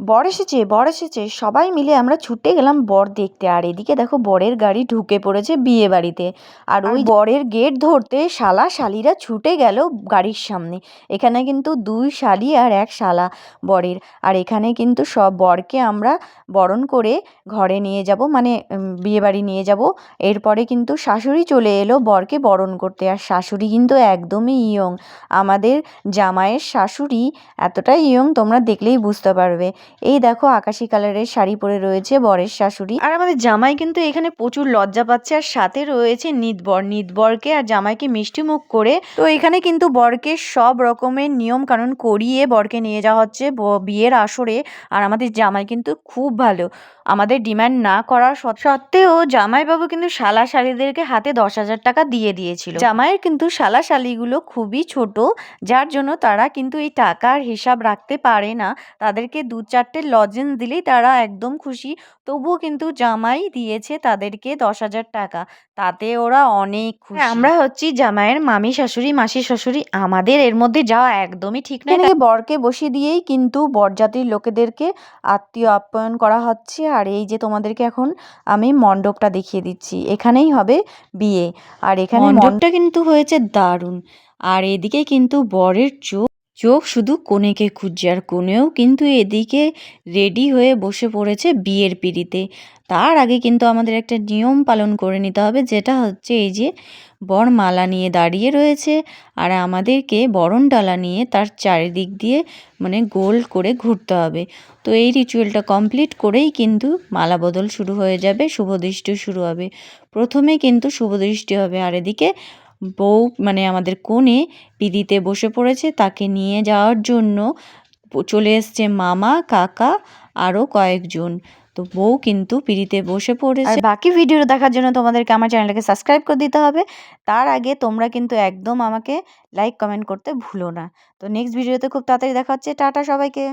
বর এসেছে সবাই মিলে আমরা ছুটে গেলাম বর দেখতে। আর এদিকে দেখো বরের গাড়ি ঢুকে পড়েছে বিয়ে বাড়িতে। আর ওই বরের গেট ধরতে শালা শালিরা ছুটে গেল গাড়ির সামনে। এখানে কিন্তু 2 শালি আর 1 শালা বরের। আর এখানে কিন্তু সব বরকে আমরা বরণ করে ঘরে নিয়ে যাব, মানে বিয়ে বাড়ি নিয়ে যাব। এরপরে কিন্তু শাশুড়ি চলে এলো বরকে বরণ করতে। আর শাশুড়ি কিন্তু একদমই ইয়ং। আমাদের জামাইয়ের শাশুড়ি এতটাই ইয়ং তোমরা দেখলেই বুঝতে পারবে। এই দেখো আকাশি কালারের শাড়ি পরে রয়েছে বরের শাশুড়ি। আর আমাদের জামাই কিন্তু এখানে প্রচুর লজ্জা পাচ্ছে। আর সাথে রয়েছে নিতবরকে আর জামাইকে মিষ্টি মুখ করে। তো এখানে কিন্তু বরকে সব রকমের নিয়ম কানুন করিয়ে বরকে নিয়ে যাওয়া হচ্ছে বিয়ের আসরে। আর আমাদের জামাই কিন্তু খুব ভালো, আমাদের ডিমান্ড না করার সত্ত্বেও জামাইবাবু কিন্তু শালা শালিদেরকে হাতে 10,000 টাকা দিয়ে দিয়েছিল। জামাইয়ের কিন্তু শালা শালিগুলো খুবই ছোট, যার জন্য তারা কিন্তু এই টাকার হিসাব রাখতে পারে না। তাদেরকে 2-4টে লজেন্স দিলেই তারা একদম খুশি। তবুও কিন্তু জামাই দিয়েছে তাদেরকে 10,000 টাকা, তাতে ওরা অনেক খুশি। আমরা হচ্ছি জামাইয়ের মামি শাশুড়ি, মাসি শাশুড়ি, আমাদের এর মধ্যে যাওয়া একদমই ঠিক নয়। বরকে বসিয়ে দিয়েই কিন্তু বরযাত্রীর লোকেদেরকে আত্মীয় আপ্যায়ন করা হচ্ছে। আর এই যে তোমাদেরকে এখন আমি মণ্ডপটা দেখিয়ে দিচ্ছি, এখানেই হবে বিয়ে। আর এখানে মণ্ডপটা কিন্তু হয়েছে দারুণ। আর এদিকে কিন্তু বরের চোখ শুধু কনেকে খুঁজছে। আর কনেও কিন্তু এদিকে রেডি হয়ে বসে পড়েছে বিয়ের পিঁড়িতে। তার আগে কিন্তু আমাদের একটা নিয়ম পালন করে নিতে হবে, যেটা হচ্ছে এই যে বর মালা নিয়ে দাঁড়িয়ে রয়েছে। আর আমাদেরকে বরণ ডালা নিয়ে তার চারিদিক দিয়ে মানে গোল করে ঘুরতে হবে। তো এই রিচুয়ালটা কমপ্লিট করেই কিন্তু মালা বদল শুরু হয়ে যাবে, শুভদৃষ্টি শুরু হবে। প্রথমে কিন্তু শুভদৃষ্টি হবে। আর এদিকে বউ মানে আমাদের কনে পিঁড়িতে বসে পড়েছে, তাকে নিয়ে যাওয়ার জন্য চলে এসছে মামা কাকা আরও কয়েকজন। তো বউ কিন্তু পিঁড়িতে বসে পড়েছে। আর বাকি ভিডিও দেখার জন্য তোমাদেরকে আমার চ্যানেলটাকে সাবস্ক্রাইব করে দিতে হবে। তার আগে তোমরা কিন্তু একদম আমাকে লাইক কমেন্ট করতে ভুলো না। তো নেক্সট ভিডিওতে খুব তাড়াতাড়ি দেখা হচ্ছে। টাটা সবাইকে।